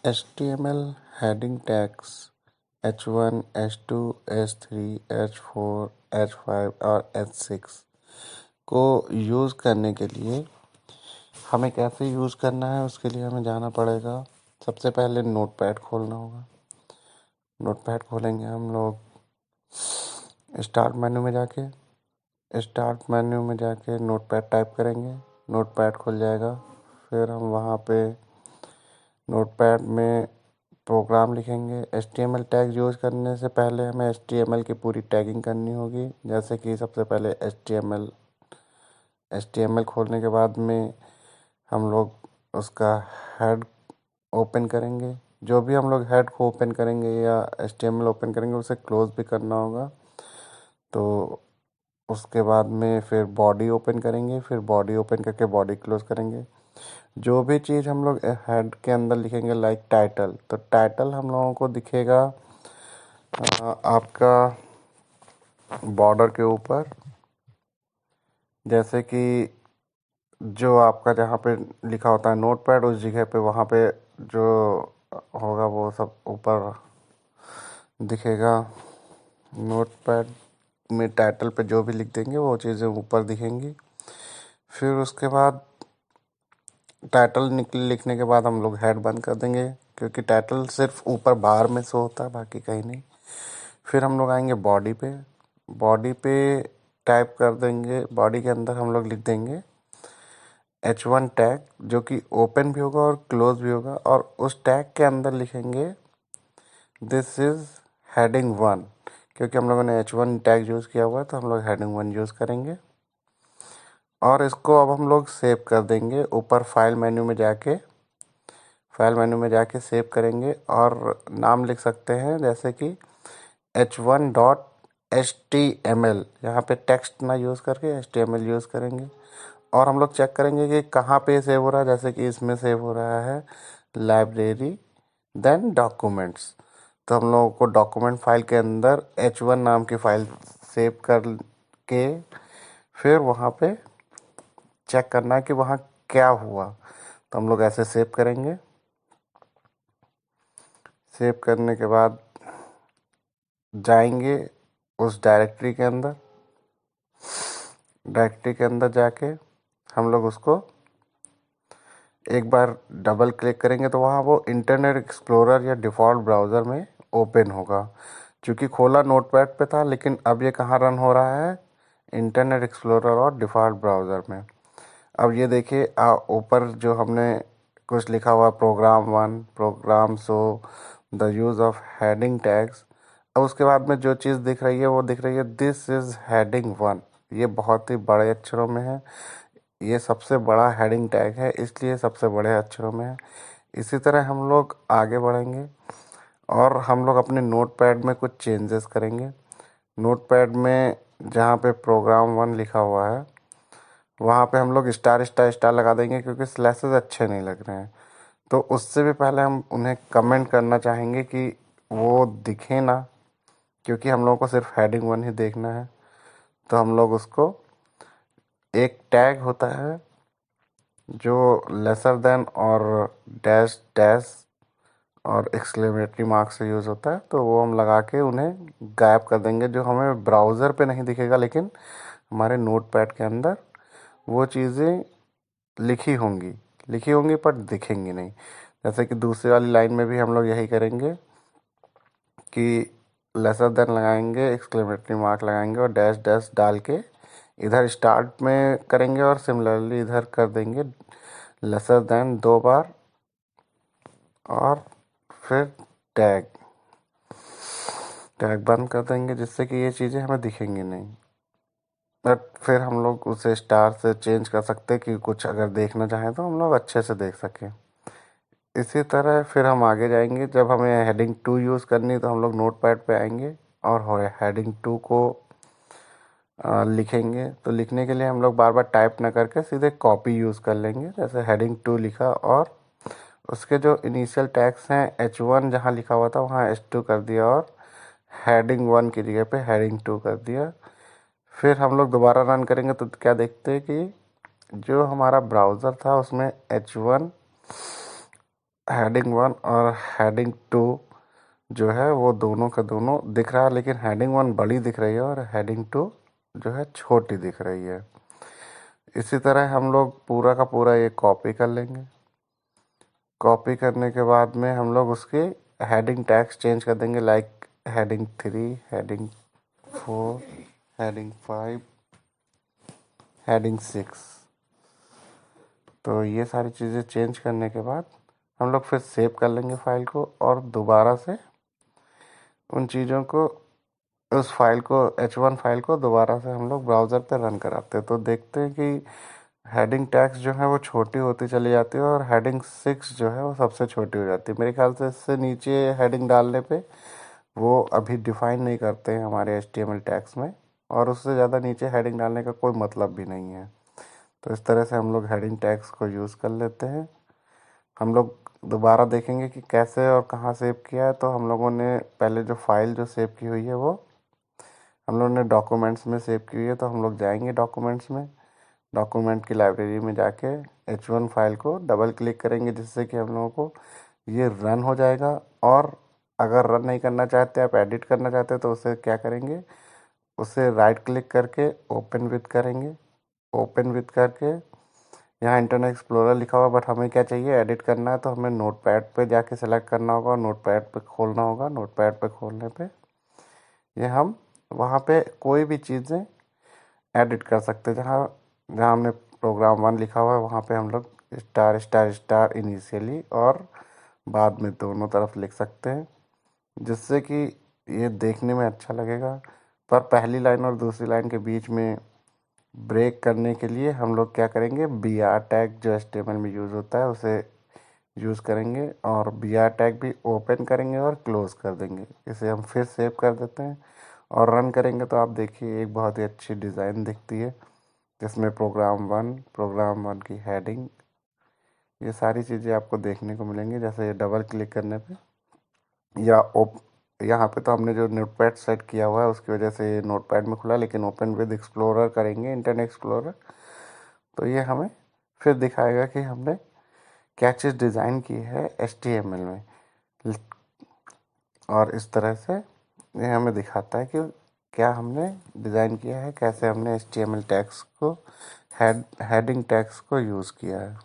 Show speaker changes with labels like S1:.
S1: HTML heading tags H1, H2, H3, H4, H5 और H6 को use करने के लिए हमें कैसे यूज़ करना है, उसके लिए हमें जाना पड़ेगा। सबसे पहले नोटपैड खोलना होगा। नोटपैड खोलेंगे हम लोग स्टार्ट मेन्यू में जाके नोटपैड टाइप करेंगे, नोटपैड खुल जाएगा। फिर हम वहाँ पे नोटपैड में प्रोग्राम लिखेंगे। HTML टैग यूज़ करने से पहले हमें HTML की पूरी टैगिंग करनी होगी, जैसे कि सबसे पहले HTML खोलने के बाद में हम लोग उसका हेड ओपन करेंगे। जो भी हम लोग हेड को ओपन करेंगे या HTML ओपन करेंगे उसे क्लोज भी करना होगा। तो उसके बाद में फिर बॉडी ओपन करेंगे, फिर बॉडी ओपन करके बॉडी क्लोज करेंगे। जो भी चीज़ हम लोग हेड के अंदर लिखेंगे, लाइक टाइटल, तो टाइटल हम लोगों को दिखेगा आपका बॉर्डर के ऊपर। जैसे कि जो आपका जहाँ पे लिखा होता है नोटपैड, उस जगह पे वहाँ पे जो होगा वो सब ऊपर दिखेगा। नोटपैड में टाइटल पे जो भी लिख देंगे वो चीज़ें ऊपर दिखेंगी। फिर उसके बाद टाइटल लिखने के बाद हम लोग हेड बंद कर देंगे, क्योंकि टाइटल सिर्फ ऊपर बाहर में शो होता है, बाकी कहीं नहीं। फिर हम लोग आएंगे बॉडी पे टाइप कर देंगे। बॉडी के अंदर हम लोग लिख देंगे H1 टैग, जो कि ओपन भी होगा और क्लोज भी होगा, और उस टैग के अंदर लिखेंगे दिस इज हेडिंग 1, क्योंकि हम लोगों ने H1 टैग यूज़ किया हुआ है तो हम लोग हेडिंग 1 यूज़ करेंगे। और इसको अब हम लोग सेव कर देंगे। ऊपर फाइल मेन्यू में जाके सेव करेंगे और नाम लिख सकते हैं, जैसे कि h1.html। यहाँ पे टेक्स्ट ना यूज़ करके HTML यूज़ करेंगे। और हम लोग चेक करेंगे कि कहाँ पे सेव हो रहा है, जैसे कि इसमें सेव हो रहा है लाइब्रेरी देन डॉक्यूमेंट्स। तो हम लोगों को डॉक्यूमेंट फाइल के अंदर H1 नाम की फाइल सेव कर के फिर वहाँ पे चेक करना है कि वहाँ क्या हुआ। तो हम लोग ऐसे सेव करेंगे। सेव करने के बाद जाएंगे उस डायरेक्टरी के अंदर जाके हम लोग उसको एक बार डबल क्लिक करेंगे तो वहाँ वो इंटरनेट एक्सप्लोरर या डिफ़ॉल्ट ब्राउज़र में ओपन होगा। क्योंकि खोला नोटपैड पे था, लेकिन अब ये कहाँ रन हो रहा है, इंटरनेट एक्सप्लोरर और डिफ़ॉल्ट ब्राउज़र में। अब ये देखिए ऊपर जो हमने कुछ लिखा हुआ program so the use of heading tags. अब उसके बाद में जो चीज़ दिख रही है वो दिख रही है दिस इज़ हेडिंग 1। ये बहुत ही बड़े अक्षरों में है, ये सबसे बड़ा हेडिंग टैग है, इसलिए सबसे बड़े अक्षरों में है। इसी तरह हम लोग आगे बढ़ेंगे और हम लोग अपने नोटपैड में कुछ चेंजेस करेंगे। नोटपैड में जहाँ पे प्रोग्राम 1 लिखा हुआ है वहाँ पे हम लोग स्टार लगा देंगे, क्योंकि स्लैसेस अच्छे नहीं लग रहे हैं। तो उससे भी पहले हम उन्हें कमेंट करना चाहेंगे कि वो दिखे ना, क्योंकि हम लोगों को सिर्फ हेडिंग 1 ही देखना है। तो हम लोग उसको एक टैग होता है जो लेसर देन और डैश डैश और एक्सक्लेमेटरी मार्क से यूज़ होता है, तो वो हम लगा के उन्हें गायब कर देंगे, जो हमें ब्राउज़र पे नहीं दिखेगा लेकिन हमारे नोटपैड के अंदर वो चीज़ें लिखी होंगी पर दिखेंगी नहीं। जैसे कि दूसरी वाली लाइन में भी हम लोग यही करेंगे कि लेसर देन लगाएंगे, एक्सक्लेमेटरी मार्क लगाएंगे और डैश डैश डाल के इधर स्टार्ट में करेंगे, और सिमिलरली इधर कर देंगे लेसर देन 2 बार और फिर टैग बंद कर देंगे, जिससे कि ये चीज़ें हमें दिखेंगी नहीं। बट फिर हम लोग उसे स्टार से चेंज कर सकते हैं कि कुछ अगर देखना चाहें तो हम लोग अच्छे से देख सकें। इसी तरह फिर हम आगे जाएंगे। जब हमें हेडिंग 2 यूज़ करनी तो हम लोग नोटपैड पे आएंगे और हेडिंग 2 को लिखेंगे। तो लिखने के लिए हम लोग बार बार टाइप ना करके सीधे कॉपी यूज़ कर लेंगे। जैसे हेडिंग 2 लिखा और उसके जो इनिशियल टैग्स हैं H1 जहाँ लिखा हुआ था वहाँ H2 कर दिया और हेडिंग 1 की जगह पे हेडिंग 2 कर दिया। फिर हम लोग दोबारा रन करेंगे तो क्या देखते हैं कि जो हमारा ब्राउज़र था उसमें H1 हेडिंग 1 और हेडिंग 2 जो है वो दोनों का दोनों दिख रहा है, लेकिन हेडिंग 1 बड़ी दिख रही है और हेडिंग 2 जो है छोटी दिख रही है। इसी तरह हम लोग पूरा का पूरा ये कॉपी कर लेंगे। कॉपी करने के बाद में हम लोग उसके हेडिंग टैग्स चेंज कर देंगे, like heading 3, heading 4, heading 5, heading 6। तो ये सारी चीज़ें चेंज करने के बाद हम लोग फिर सेव कर लेंगे फाइल को, और दोबारा से उन चीज़ों को, उस फाइल को, H1 फाइल को दोबारा से हम लोग ब्राउज़र पे रन कराते हैं। तो देखते हैं कि हेडिंग टैग्स जो है वो छोटी होती चली जाती है और हेडिंग 6 जो है वो सबसे छोटी हो जाती है। मेरे ख्याल से इससे नीचे हेडिंग डालने पे वो अभी डिफाइन नहीं करते हैं हमारे HTML टैग्स में, और उससे ज़्यादा नीचे हेडिंग डालने का कोई मतलब भी नहीं है। तो इस तरह से हम लोग हेडिंग टैग्स को यूज़ कर लेते हैं। हम लोग दोबारा देखेंगे कि कैसे और कहाँ सेव किया है। तो हम लोगों ने पहले जो फाइल जो सेव की हुई है वो हम लोगों ने डॉक्यूमेंट्स में सेव की हुई है। तो हम लोग जाएंगे डॉक्यूमेंट्स में, डॉक्यूमेंट की लाइब्रेरी में जाके H1 फाइल को डबल क्लिक करेंगे, जिससे कि हम लोगों को ये रन हो जाएगा। और अगर रन नहीं करना चाहते, आप एडिट करना चाहते हैं, तो उसे क्या करेंगे, उसे राइट क्लिक करके ओपन विथ करेंगे। ओपन विथ करके यहाँ इंटरनेट एक्सप्लोरर लिखा हुआ, बट हमें क्या चाहिए, एडिट करना है, तो हमें नोटपैड पे जाके सेलेक्ट करना होगा और नोटपैड पे खोलना होगा। नोटपैड पे खोलने पे ये हम वहाँ पे कोई भी चीज़ें एडिट कर सकते हैं। जहाँ जहाँ हमने प्रोग्राम 1 लिखा हुआ है वहाँ पे हम लोग स्टार स्टार स्टार इनिशियली और बाद में दोनों तरफ लिख सकते हैं, जिससे कि ये देखने में अच्छा लगेगा। पर पहली लाइन और दूसरी लाइन के बीच में ब्रेक करने के लिए हम लोग क्या करेंगे, BR टैग जो HTML में यूज़ होता है उसे यूज़ करेंगे, और BR टैग भी ओपन करेंगे और क्लोज़ कर देंगे। इसे हम फिर सेव कर देते हैं और रन करेंगे तो आप देखिए एक बहुत ही अच्छी डिज़ाइन दिखती है, जिसमें प्रोग्राम 1 की हेडिंग, ये सारी चीज़ें आपको देखने को मिलेंगी। जैसे डबल क्लिक करने पे या यहाँ पे तो हमने जो नोटपैड सेट किया हुआ है उसकी वजह से नोटपैड में खुला, लेकिन ओपन विद एक्सप्लोरर करेंगे, इंटरनेट एक्सप्लोरर, तो ये हमें फिर दिखाएगा कि हमने क्या चीज़ डिज़ाइन की है HTML में। और इस तरह से ये हमें दिखाता है कि क्या हमने डिज़ाइन किया है, कैसे हमने HTML टैग्स को हेडिंग टैग्स को यूज़ किया है।